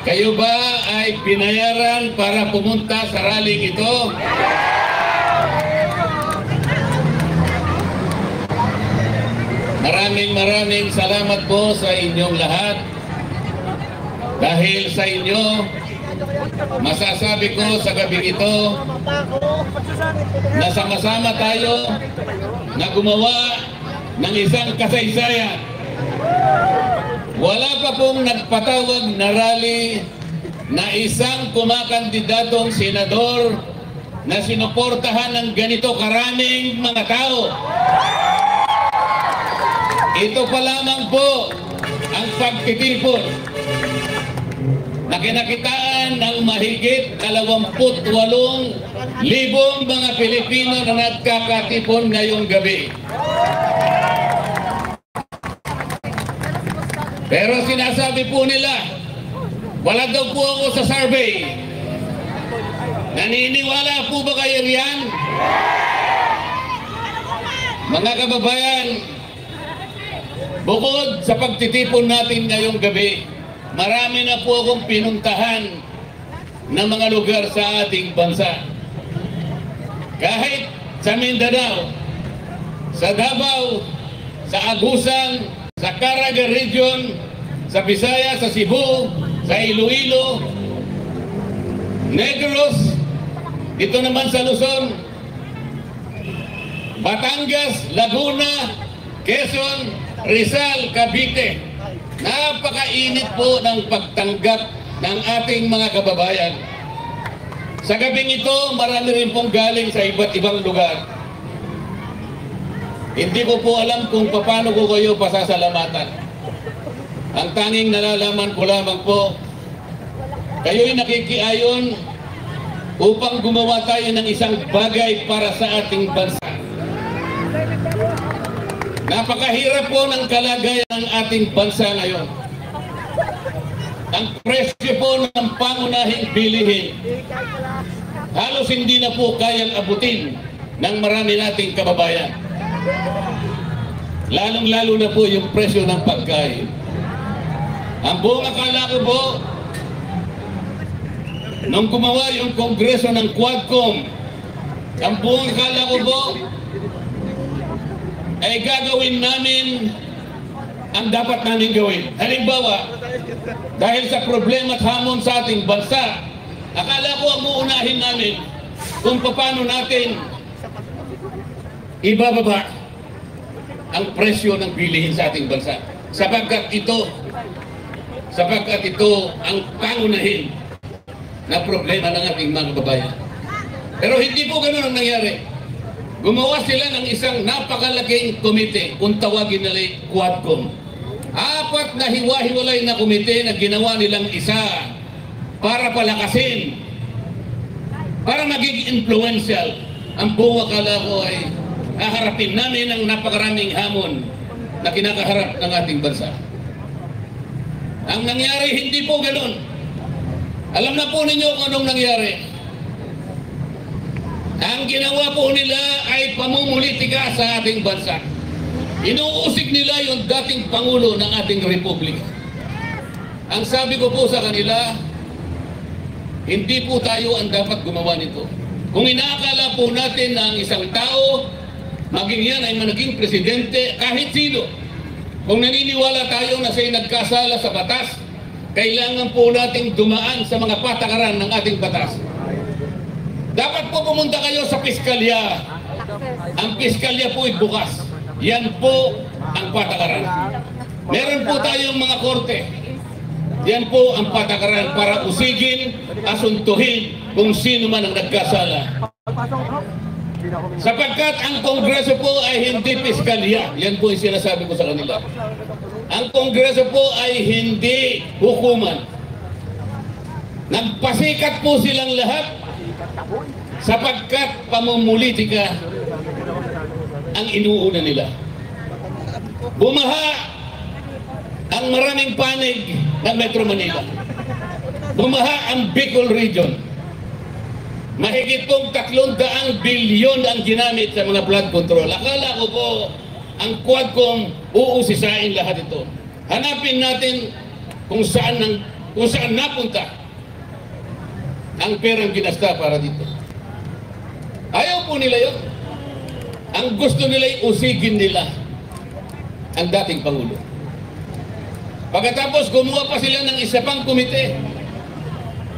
Kayo ba ay pinayaran para pumunta sa rallying ito? Maraming salamat po sa inyong lahat. Dahil sa inyo, masasabi ko sa gabi ito na sama-sama tayo na gumawa ng isang kasaysayan. Wala pa pong nagpatawag na rally na isang kumakandidatong senador na sinuportahan ng ganito karaming mga tao. Ito pa lamang po ang pagtitipon na kinakitaan ng mahigit 28,000 mga Pilipino na nagkakatipon ngayong gabi. Pero sinasabi po nila, wala daw po ako sa survey. Naniniwala po ba kayo riyan? Mga kababayan, bukod sa pagtitipon natin ngayong gabi, marami na po akong pinuntahan ng mga lugar sa ating bansa. Kahit sa Mindanao, sa Davao, sa Agusan, sa Caraga Region, sa Visayas, sa Cebu, sa Iloilo, Negros, dito naman sa Luzon, Batangas, Laguna, Quezon, Rizal, Cavite. Napakainit po ng pagtanggap ng ating mga kababayan. Sa gabing ito, marami rin pong galing sa iba't ibang lugar. Hindi ko po alam kung paano ko kayo pasasalamatan. Ang tanging nalalaman ko lamang po, kayo'y nakikiayon upang gumawa tayo ng isang bagay para sa ating bansa. Napakahirap po ng kalagayan ng ating bansa ngayon. Ang presyo po ng pangunahing bilihin, halos hindi na po kayang abutin ng marami nating kababayan. Lalong-lalo na po yung presyo ng pagkain. Ang buong akala ko po, nung gumawa yung kongreso ng Quadcom, ang buong akala ko po, ay gagawin namin ang dapat namin gawin. Halimbawa, dahil sa problema at hamon sa ating bansa, akala ko ang uunahin namin kung paano natin ibababa ang presyo ng bilihin sa ating bansa. Sapagkat ito ang pangunahin na problema ng ating mga kababayan. Pero hindi po ganun ang nangyari. Gumawa sila ng isang napakalaking komite, kung tawagin nila Quadcom. 4 na hiwa-hiwalay na komite na ginawa nilang isa para palakasin, para maging influential. Ang buong akala ko ay haharapin namin ang napakaraming hamon na kinakaharap ng ating bansa. Ang nangyari, hindi po ganun. Alam na po ninyo kung anong nangyari. Ang ginawa po nila ay pamumulitika sa ating bansa. Inuusig nila yung dating Pangulo ng ating Republika. Ang sabi ko po sa kanila, hindi po tayo ang dapat gumawa nito. Kung inaakala po natin na ang isang tao, maging yan ay managing presidente, kahit sino, kung naniniwala tayo na siya'y nagkasala sa batas, kailangan po nating dumaan sa mga patakaran ng ating batas. Dapat po pumunta kayo sa piskalya. Ang piskalya po ay bukas. Yan po ang patakaran. Meron po tayong mga korte. Yan po ang patakaran para usigin, asuntuhin kung sino man ang nagkasala. Sapagkat ang Kongreso po ay hindi piskalya. Yan po yung sinasabi ko sa kanila. Ang Kongreso po ay hindi hukuman. Nagpasikat po silang lahat sapagkat pamumulitika ang inuuna nila. Bumaha ang maraming panig ng Metro Manila. Bumaha ang Bicol Region. Mahigit pong 300 bilyon ang ginamit sa mga flood control. Akala ko po ang Quadcom uusisain lahat ito. Hanapin natin kung saan kung saan napunta ang perang ginasta para dito. Ayaw po nila yun. Ang gusto nila usigin nila ang dating Pangulo. Pagkatapos gumawa pa sila ng isa pang komite.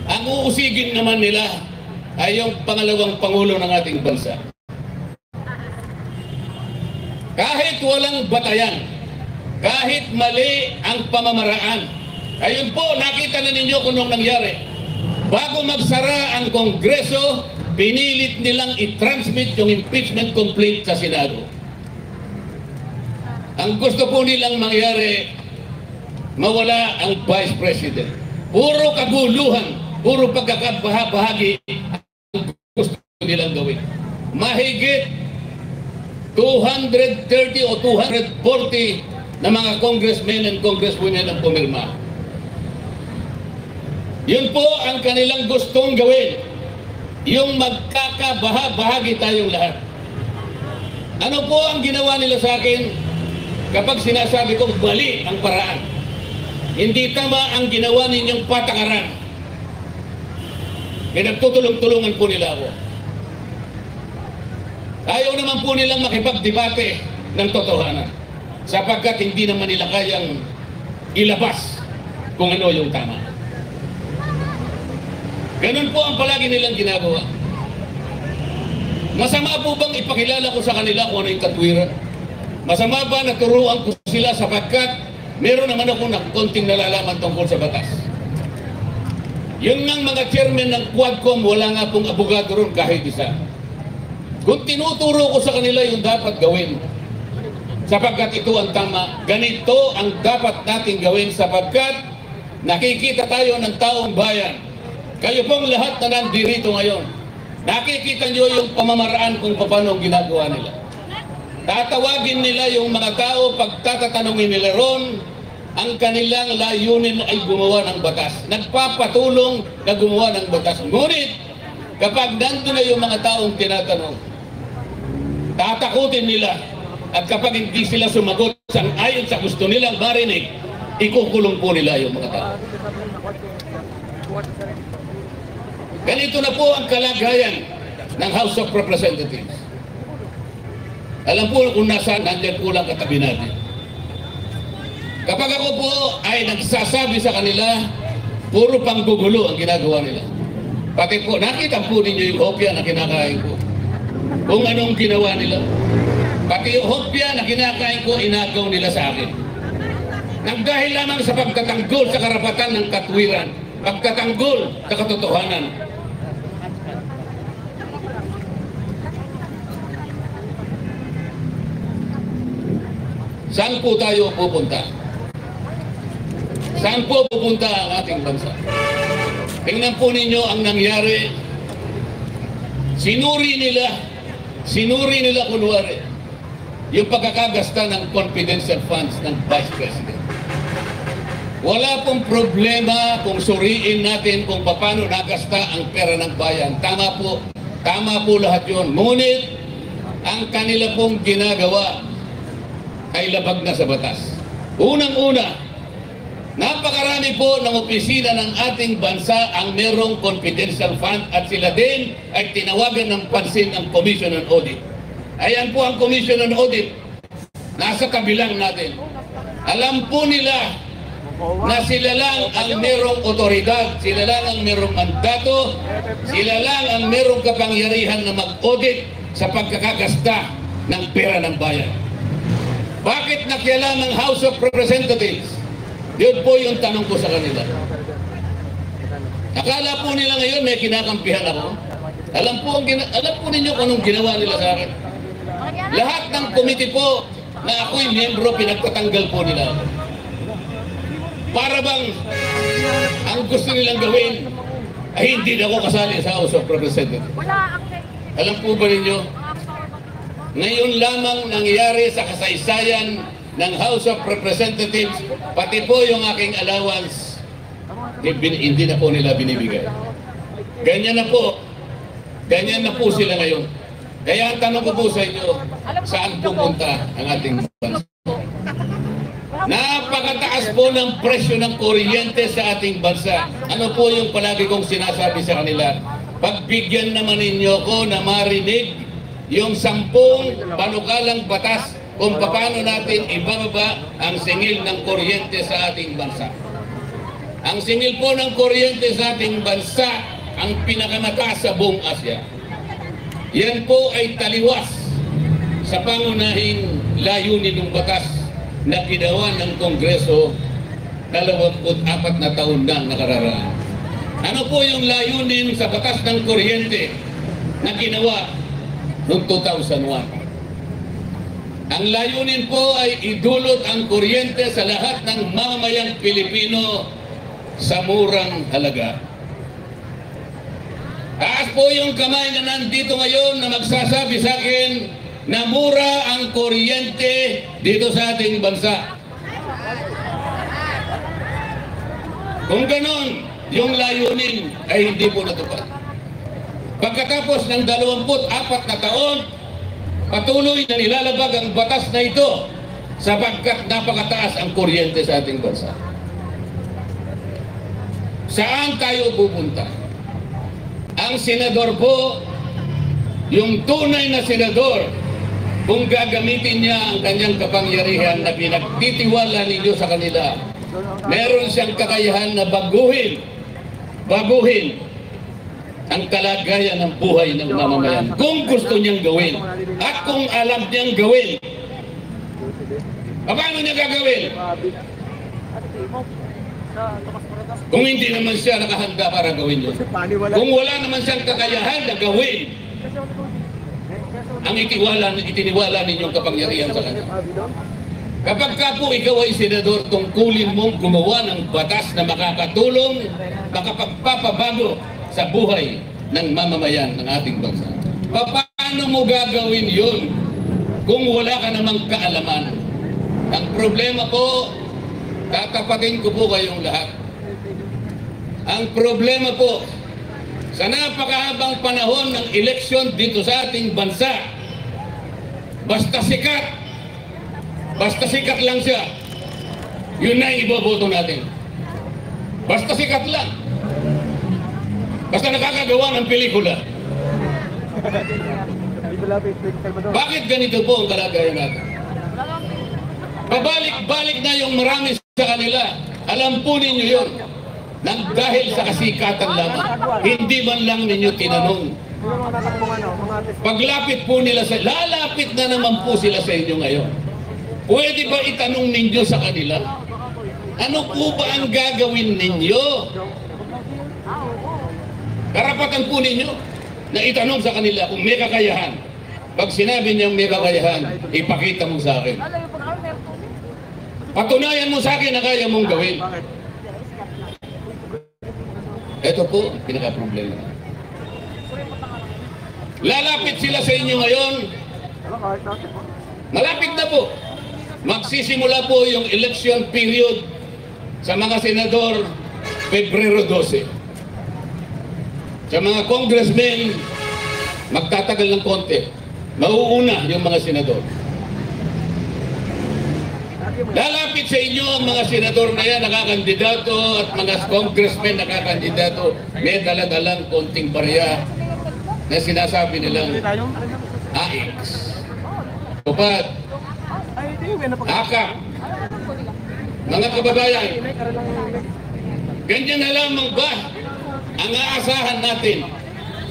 Ang uusigin naman nila ay yung pangalawang Pangulo ng ating bansa. Kahit walang batayan, kahit mali ang pamamaraan, ayun po, nakita na ninyo kung anong nangyari. Bago magsara ang Kongreso, pinilit nilang i-transmit yung impeachment complaint sa Senado. Ang gusto po nilang mangyari, mawala ang Vice President. Puro kaguluhan, puro pagkakabahagi ang gusto nilang gawin. Mahigit 230 o 240 na mga congressmen and congresswomen ang pumirma. Yun po ang kanilang gustong gawin. Yung magkakabahagi tayong lahat. Ano po ang ginawa nila sa akin kapag sinasabi kong mali ang paraan? Hindi tama ang ginawa ninyong patakaran. Pinagtutulong-tulungan po nila ako. Ayaw naman po nilang makipagdebate ng totohanan sapagkat hindi naman nila kayang ilabas kung ano yung tama. Ganun po ang palagi nilang ginagawa. Masama po bang ipakilala ko sa kanila kung ano yung katwiran? Masama ba na turuan ko sila sapagkat meron naman ako ng konting nalalaman tungkol sa batas? Yung ng mga chairman ng Quadcom, wala nga pong abogado ron kahit isa. Kung tinuturo ko sa kanila yung dapat gawin, sapagkat ito ang tama, ganito ang dapat nating gawin sapagkat nakikita tayo ng taong bayan. Kayo pong lahat na nandirito ngayon, nakikita nyo yung pamamaraan kung paano ginagawa nila. Tatawagin nila yung mga tao, pagtatatanungin nila ron, ang kanilang layunin ay gumawa ng batas. Nagpapatulong na gumawa ng batas. Ngunit, kapag nandun na yung mga taong tinatanong, tatakutin nila, at kapag hindi sila sumagot ayon sa gusto nilang marinig, ikukulong po nila yung mga tao. Ganito na po ang kalagayan ng House of Representatives. Alam po kung nasaan, nandiyan po lang katabi natin. Kapag ako po ay nagsasabi sa kanila, puro panggugulo ang ginagawa nila. Pati po, nakita po ninyo yung hopya na kinakain ko. Kung anong ginawa nila. Pati yung hopya na kinakain ko, inagaw nila sa akin. Nagdahil lamang sa pagtatanggol sa karapatan ng katwiran, pagtatanggol sa katotohanan. Saan po tayo pupunta? Saan po pupunta ang ating bansa? Tingnan po ninyo ang nangyari. Sinuri nila kunwari yung pagkakagasta ng confidential funds ng Vice President. Wala pong problema kung suriin natin kung paano nagasta ang pera ng bayan. Tama po lahat yun. Ngunit ang kanila pong ginagawa ay labag na sa batas. Unang-una, napakarami po ng opisina ng ating bansa ang merong confidential fund at sila din ay tinawagan ng pansin ang Commission on Audit. Ayan po ang Commission on Audit. Nasa kabilang natin. Alam po nila na sila lang ang merong otoridad, sila lang ang merong mandato, sila lang ang merong kapangyarihan na mag-audit sa pagkakagasta ng pera ng bayan. Bakit nakialam ang House of Representatives? Yun po yung tanong ko sa kanila. Akala po nila ngayon may kinakampihan ako. Alam po ninyo kung anong ginawa nila sa akin. Lahat ng committee po na ako'y miyembro, pinagtatanggal po nila ako. Para bang ang gusto nilang gawin ay hindi na ako kasali sa House of Representatives. Alam po ba ninyo? Ngayon lamang nangyari sa kasaysayan ng House of Representatives, pati po yung aking allowance, hindi na po nila binibigay. Ganyan na po sila ngayon. Kaya ang tanong ko po sa inyo, saan pupunta ang ating bansa? Napakataas po ng presyo ng kuryente sa ating bansa. Ano po yung palagi kong sinasabi sa kanila? Pagbigyan naman ninyo ko na marinig yung 10 panukalang batas kung paano natin ibababa ang singil ng kuryente sa ating bansa. Ang singil po ng kuryente sa ating bansa ang pinakamataas sa buong Asya. Yan po ay taliwas sa pangunahing layunin ng batas na ginawa ng Kongreso 24 na taon na nakararaan. Ano po yung layunin sa batas ng kuryente na ginawa noong 2001? Ang layunin po ay idulot ang kuryente sa lahat ng mamamayang Pilipino sa murang halaga. Taas po yung kamay na nandito ngayon na magsasabi sa akin na mura ang kuryente dito sa ating bansa. Kung ganon, yung layunin ay hindi po natupad. Pagkatapos ng 24 na taon, patuloy na nilalabag ang batas na ito sapagkat napakataas ang kuryente sa ating bansa. Saan tayo pupunta? Ang senador po, yung tunay na senador, kung gagamitin niya ang kanyang kapangyarihan na pinagtitiwala ninyo sa kanila, meron siyang kakayahan na baguhin ang kalagayan ng buhay ng mamamayan. Kung gusto niyang gawin at kung alam niyang gawin, paano niya gagawin? Kung hindi naman siya nakahanda para gawin yun. Kung wala naman siyang kakayahan na gawin ang itiniwala ninyong kapangyarihan sa kanya. Kapag ka po ikaw ay senador, tungkulin mong gumawa ng batas na makakatulong, makapagpapabago sa buhay ng mamamayan ng ating bansa. Paano mo gagawin yun kung wala ka namang kaalaman? Ang problema po, tatapatin ko po kayong lahat. Ang problema po, sa napakahabang panahon ng eleksyon dito sa ating bansa, basta sikat lang siya, yun na iboboto natin. Basta sikat lang. Basta nakakagawa ng pelikula. Bakit ganito po ang kalagayan natin? Pabalik-balik na yung marami sa kanila. Alam po ninyo yun. Nang dahil sa kasikatan lamang, hindi man lang ninyo tinanong. Paglapit po nila lalapit na naman po sila sa inyo ngayon. Pwede ba itanong ninyo sa kanila? Ano po ba ang gagawin ninyo? Karapatan po ninyo na itanong sa kanila kung may kakayahan. Pag sinabi niyang may kakayahan, ipakita mo sa akin. Patunayan mo sa akin na kaya mong gawin. Ito po ang pinaka-problema. Lalapit sila sa inyo ngayon. Malapit na po. Magsisimula po yung election period sa mga senador Pebrero 12. Sa mga congressmen, magtatagal ng konti. Mauuna yung mga senador. Lalapit sa inyo ang mga senador na yan, nakakandidato, at mga congressmen nakakandidato, may daladalang konting barya na sinasabi nilang AX, Tupad, AKAP. Mga kababayan, ganyan na lamang ba ang aasahan natin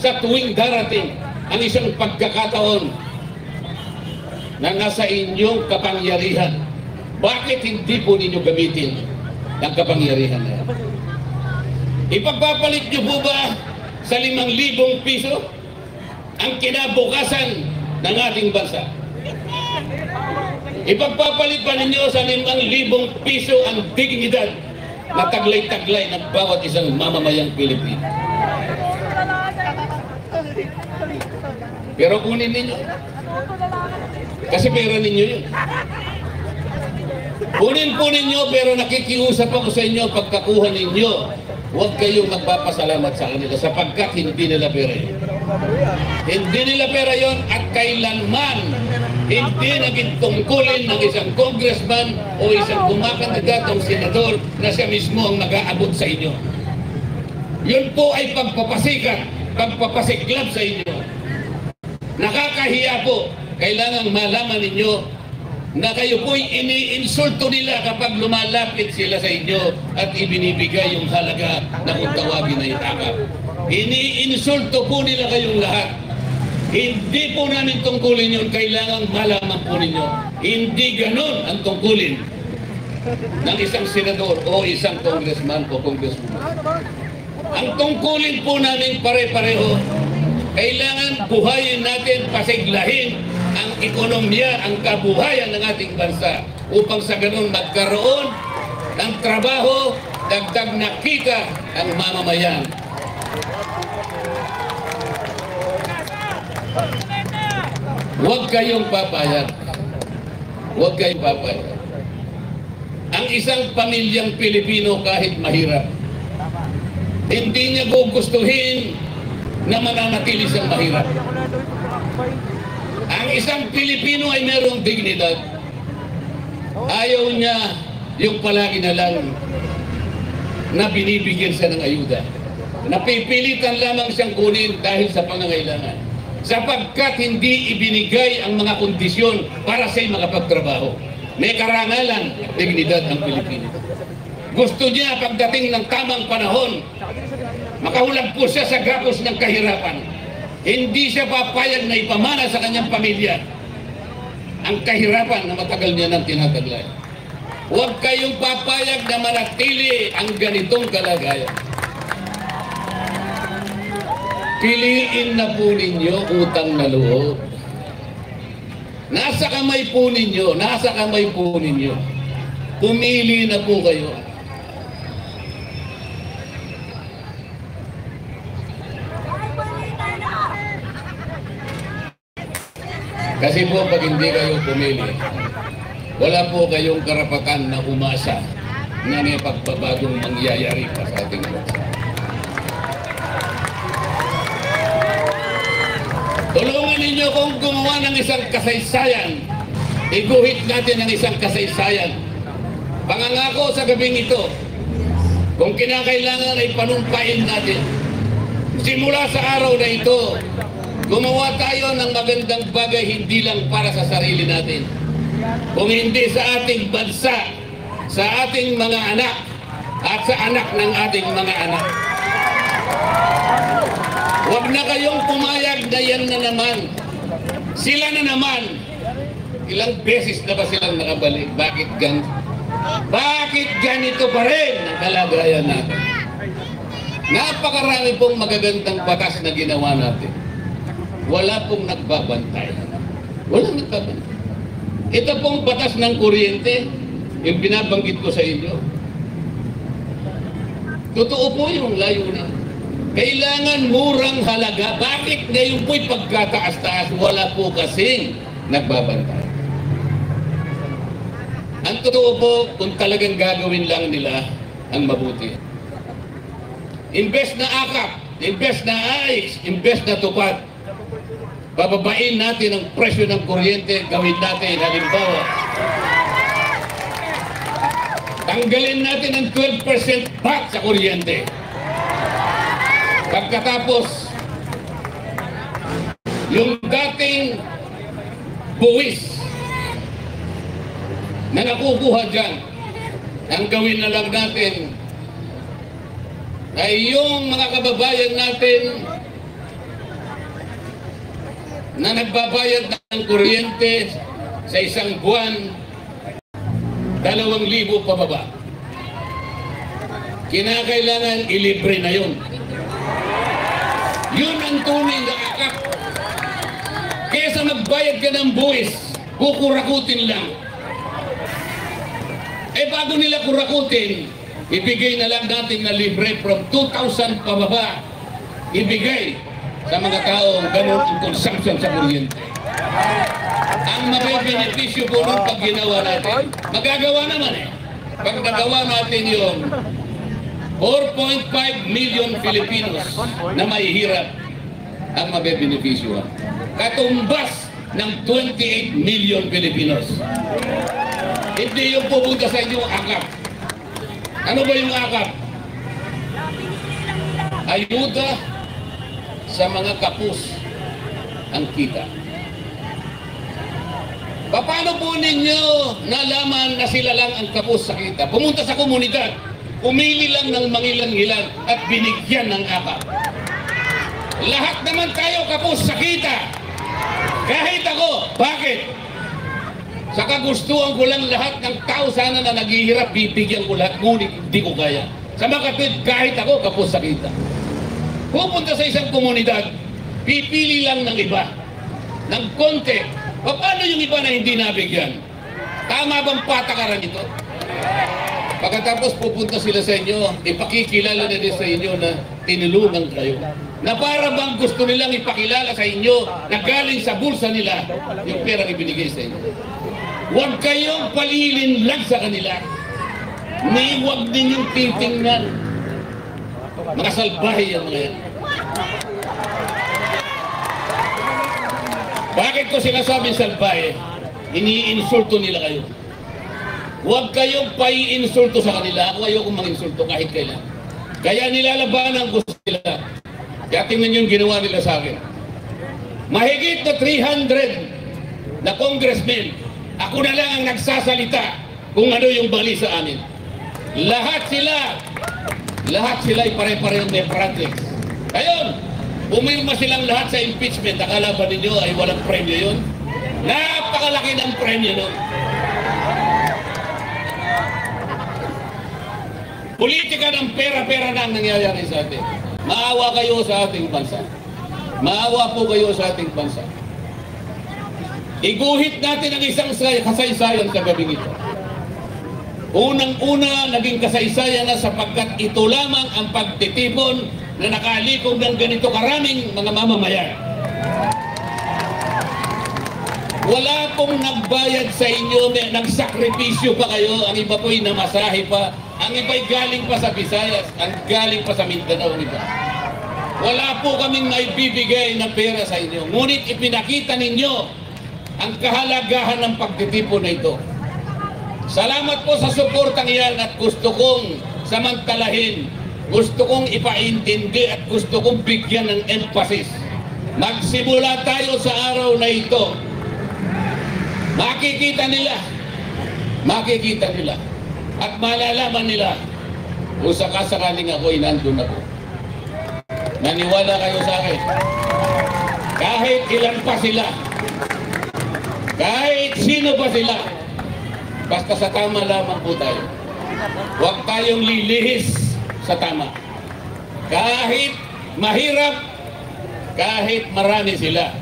sa tuwing darating ang isang pagkakataon na nasa inyong kapangyarihan? Bakit hindi po ninyo gamitin ang kapangyarihan na yan? Ipagpapalit nyo po ba sa 5,000 piso ang kinabukasan ng ating bansa? Ipagpapalit pa ninyo sa 5,000 piso ang dignidad na taglay-taglay ng bawat isang mamamayang Pilipino? Pero kunin ninyo. Kasi pera ninyo yun. Kunin po ninyo, pero nakikiusap ako sa inyo, pagkakuha ninyo, huwag kayong magpapasalamat sa kanila sapagkat hindi nila pera yun. Hindi nila pera yun at kailanman Hindi naging tungkulin ng isang congressman o isang kumakandidatong senador na siya mismo ang mag-aabot sa inyo. Yun po ay pagpapasikat, pagpapasiklab sa inyo. Nakakahiya po. Kailangan malaman ninyo na kayo po'y iniinsulto nila kapag lumalapit sila sa inyo at ibinibigay yung halaga na kung tawagin na itakap. Iniinsulto po nila kayong lahat. Hindi po namin tungkulin yun. Kailangan malaman po ninyo. Hindi ganon ang tungkulin ng isang senador o isang congressman o congresswoman. Ang tungkulin po namin pare-pareho, kailangan buhayin natin, pasiglahin ang ekonomiya, ang kabuhayan ng ating bansa upang sa ganon magkaroon ng trabaho, dagdag na kita ang mamamayan. Huwag kayong papayag. Huwag kayong papayag. Ang isang pamilyang Pilipino kahit mahirap, hindi niya gugustuhin na mananatili siyang mahirap. Ang isang Pilipino ay mayroong dignidad. Ayaw niya yung palagi na lang na binibigyan siya ng ayuda. Napipilitan lamang siyang kunin dahil sa pangangailangan. Sapagkat hindi ibinigay ang mga kondisyon para siya'y makapagtrabaho. May karangalan, dignidad ang Pilipino. Gusto niya pagdating ng tamang panahon, makahulag po siya sa gapos ng kahirapan. Hindi siya papayag na ipamana sa kanyang pamilya ang kahirapan na matagal niya nang tinataglay. Huwag kayong papayag na manatili ang ganitong kalagayan. Piliin na po ninyo utang na loob. Nasa kamay po ninyo, nasa kamay po ninyo. Pumili na po kayo. Kasi po pag hindi kayo pumili, wala po kayong karapatan na umasa na may pagbabagong mangyayari pa sa ating bansa. Tulungan ninyo kung gumawa ng isang kasaysayan. Iguhit natin ang isang kasaysayan. Pangangako sa gabing ito, kung kinakailangan ay panumpain natin. Simula sa araw na ito, gumawa tayo ng magandang bagay hindi lang para sa sarili natin, kung hindi sa ating bansa, sa ating mga anak, at sa anak ng ating mga anak. Huwag na kayong pumayag na yan na naman. Sila na naman. Ilang beses na ba silang nakabalik? Bakit ganito pa rin ang kalagayan natin? Napakarami pong magagandang batas na ginawa natin. Wala pong nagbabantay. Walang nagbabantay. Ito pong batas ng kuryente, yung binabanggit ko sa inyo. Totoo po yung layunin. Kailangan murang halaga. Bakit ngayon po'y pagkataas-taas? Wala po kasing nagbabantay. Ang totoo po, kung talagang gagawin lang nila ang mabuti. Invest na akap, invest na AIX, invest na tupad. Bababain natin ang presyo ng kuryente, gawin natin halimbawa. Tanggalin natin ang 12% VAT sa kuryente. Pagkatapos, yung dating buwis na nakukuha dyan, ang gawin na lang natin ay yung mga kababayan natin na nagbabayad ng kuryente sa isang buwan, 2,000 pababa. Kinakailangan ilibre na yun. Yun ang tunay na akap. Kesa magbayad ka ng buwis, kukurakutin lang. Eh bago nila kurakutin, ibigay na lang natin na libre from 2,000 pababa. Ibigay sa mga taong ganun ang consumption sa kuryente. Ang mabebenepisyo po nun pag ginawa natin, magagawa naman eh. Pag nagawa natin yung 4.5 million Filipinos na mahihirap ang mabebenepisyo. Katumbas ng 28 million Filipinos. Hindi yung pupunta sa inyong akap. Ano ba yung akap? Ayuda sa mga kapus ang kita. Paano po ninyo nalaman na sila lang ang kapos sa kita? Pumunta sa komunidad, umili lang ng mangilan-ngilan at binigyan ng akap. Lahat naman tayo kapos sa kita. Kahit ako. Bakit? Sa kagustuhan ko lang lahat ng tao sana na naghihirap, bibigyan ko lahat, ngunit hindi ko kaya. Sa makatwid, kahit ako kapos sa kita. Pupunta sa isang komunidad, pipili lang ng iba, ng konti. Paano yung iba na hindi nabigyan? Tama bang patakaran ito? Pagkatapos pupunta sila sa inyo, ipakikilala na din sa inyo na tinulungan kayo. Na para bang gusto nilang ipakilala sa inyo na galing sa bulsa nila yung perang ibinigay sa inyo. Huwag kayong palilinlag sa kanila. Ni huwag ninyong titingnan. Mga salbahe yan mga yan. Bakit ko sinasabing salbahe? Iniinsulto nila kayo. Huwag kayong paiinsulto sa kanila. Ako ayokong manginsulto kahit kailan. Kaya nilalabanan ko sila. Kaya tingnan yung ginawa nila sa akin. Mahigit na 300 na congressmen, ako na lang ang nagsasalita kung ano yung bali sa amin. Lahat sila ay pare-parehong may practice. Ngayon, pumirma silang lahat sa impeachment. Akala ba ninyo ay walang premyo yun? Napakalaki ng premyo nun. Politika ng pera-pera na ang nangyayari sa atin. Maawa kayo sa ating bansa. Maawa po kayo sa ating bansa. Iguhit natin ang isang kasaysayan sa gabing ito. Unang-una, naging kasaysayan na sapagkat ito lamang ang pagtitipon na nakalikom ng ganito karaming mga mamamayan. Wala pong nagbayad sa inyo, nagsakripisyo pa kayo, ang iba po'y namasahe pa, ang iba'y galing pa sa Visayas, ang galing pa sa Mindanao, iba. Wala po kaming maibibigay na pera sa inyo, ngunit ipinakita ninyo ang kahalagahan ng pagtitipon na ito. Salamat po sa suportang iyan at gusto kong samantalahin, gusto kong ipaintindi at gusto kong bigyan ng emphasis. Magsimula tayo sa araw na ito. Makikita nila at malalaman nila kung sakasakaling ako'y nandun ako. Naniwala kayo sa akin. Kahit ilan pa sila, kahit sino pa sila, basta sa tama lamang po tayo. Huwag tayong lilihis sa tama. Kahit mahirap, kahit marami sila,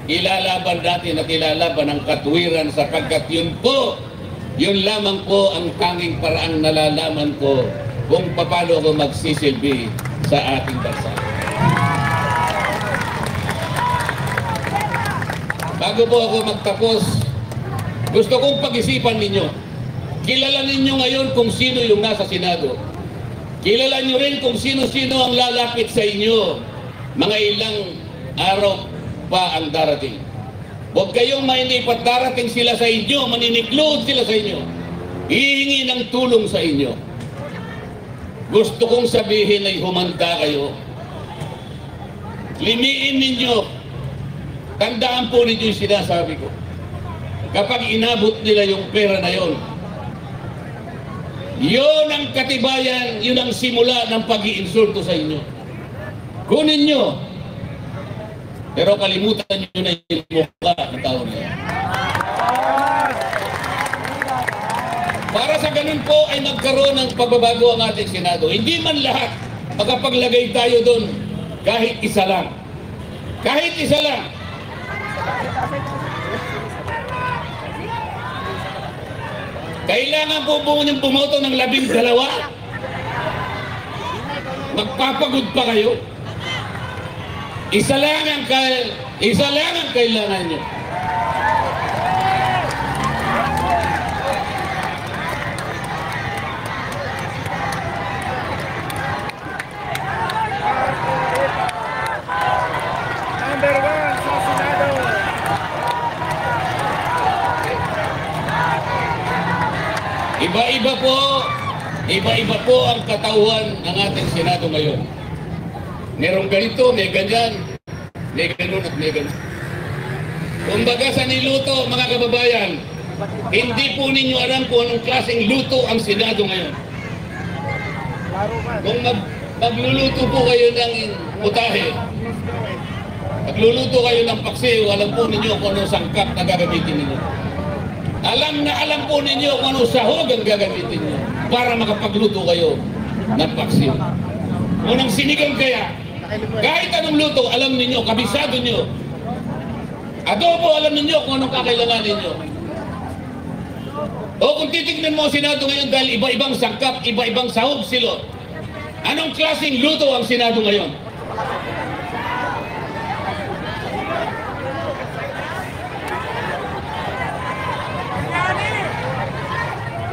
ilalaban natin at ilalaban ang katwiran sapagkat yun lamang po ang tanging paraang nalalaman ko kung paano ako magsisilbi sa ating bansa. Bago po ako magtapos, gusto kong pag-isipan ninyo. Kilala ninyo ngayon kung sino yung nasa Senado. Kilala nyo rin kung sino-sino ang lalapit sa inyo. Mga ilang araw pa ang darating. Huwag kayong mainipat, darating sila sa inyo, maniniklod sila sa inyo. Hihingi ng tulong sa inyo. Gusto kong sabihin ay humanda kayo. Limiin ninyo. Tandaan po ninyo yung sinasabi ko. Kapag inabot nila yung pera na yon, yun ang katibayan, yun ang simula ng pag-iinsulto sa inyo. Kunin nyo. Pero kalimutan nyo na yung mukha ng tao na yan. Para sa ganun po ay magkaroon ng pagbabago ang ating Senado. Hindi man lahat makapaglagay tayo doon kahit isa lang. Kahit isa lang. Kailangan po yung bumoto ng 12. Magpapagod pa kayo. Isa lang ang kailangan nyo. Number 1 sa Senado. Iba-iba po ang katauhan ng ating Senado ngayon. Merong ganito, may ganyan, may ganun at may ganun. Kumbaga sa niluto, mga kababayan, hindi po ninyo alam kung anong klaseng luto ang Senado ngayon. Kung magluluto po kayo ng putahe, magluluto kayo ng paksiw, alam po ninyo kung anong sangkap na gagamitin ninyo. Alam po ninyo kung anong sahog ang gagamitin ninyo para makapagluto kayo ng paksiw. Unang sinigang kaya, kahit anong luto, alam ninyo, kabisado nyo. Adobo, alam ninyo kung anong kakailangan ninyo. O kung titignan mo ang Senado ngayon dahil iba-ibang sangkap, iba-ibang sahog silot. Anong klaseng luto ang Senado ngayon?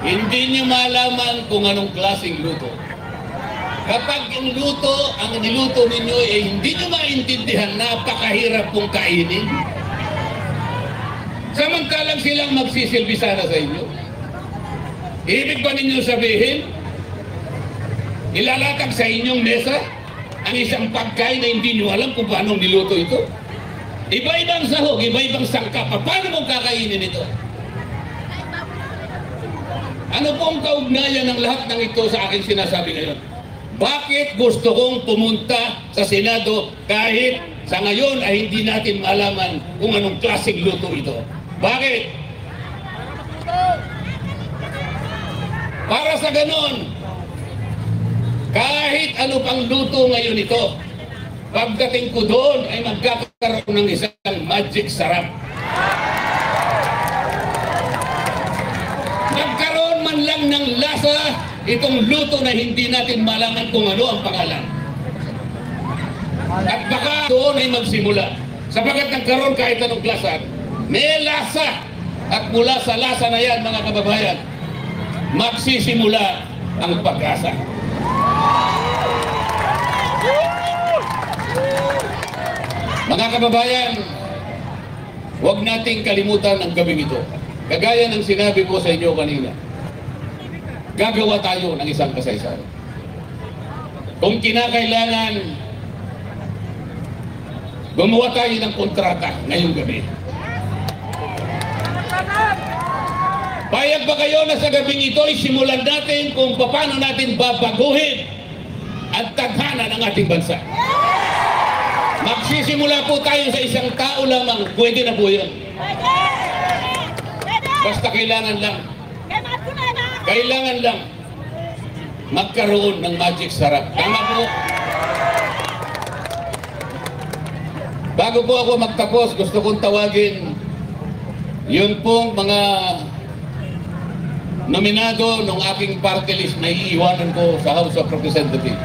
Hindi nyo malaman kung anong klaseng luto. Kapag yung luto, ang niluto ninyo hindi nyo maintindihan, napakahirap pong kainin. Samantalang silang magsisilbi sana sa inyo. Ibig ba ninyo sabihin, ilalatag sa inyong mesa ang isang pagkain na hindi nyo alam kung paano niluto ito? Iba-ibang sahog, iba-ibang sangkap. Paano mong kakainin ito? Ano pong kaugnayan ng lahat ng ito sa aking sinasabi ngayon? Bakit gusto kong pumunta sa Senado kahit sa ngayon ay hindi natin malaman kung anong klaseng luto ito? Bakit? Para sa ganon, kahit ano pang luto ngayon ito, pagdating ko doon ay magkakaroon ng isang magic sarap. Nagkaroon man lang ng lasa itong luto na hindi natin malaman kung ano ang pangalan. At baka doon ay magsimula. Sapagkat nagkaroon kahit anong lasa, may lasa. At mula sa lasa na yan, mga kababayan, magsisimula ang pag-asa. Mga kababayan, huwag nating kalimutan ang gabing ito. Kagaya ng sinabi ko sa inyo kanina, gagawa tayo ng isang kasaysayan. Kung kinakailangan, gumawa tayo ng kontrata ngayong gabi. Payag ba kayo na sa gabing ito simulan natin kung paano natin babaguhin ang tadhana ng ating bansa? Magsisimula po tayo sa isang tao lamang, pwede na po yun. Basta kailangan lang magkaroon ng magic sarap. Tama po. Bago po ako magtapos, gusto kong tawagin yun pong mga nominado ng aking party list na iiwanan ko sa House of Representatives.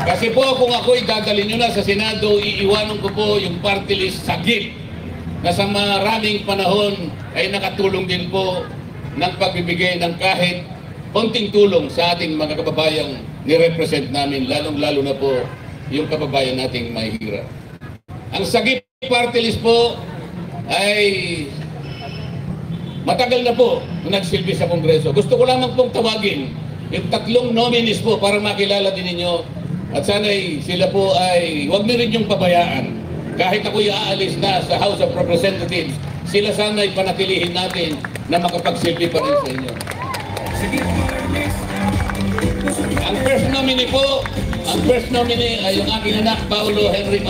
Kasi po kung ako'y dadalhin nyo na sa Senado, iiwanan ko po yung party list sa GIP na sa maraming panahon ay nakatulong din po ng pagbibigay ng kahit konting tulong sa ating mga kababayang nirepresent namin, lalong-lalo na po yung kababayan nating mahihirap. Ang sagip party list po ay matagal na po nagsilbi sa Kongreso. Gusto ko lamang pong tawagin yung 3 nominees po para makilala din ninyo at sana'y sila po ay huwag niyo rin yung pabayaan. Kahit ako'y aalis na sa House of Representatives, sila sana'y panatilihin natin na makapagsilbi pa rin sa inyo. Ang first nominee ay yung aking anak, Paulo Henry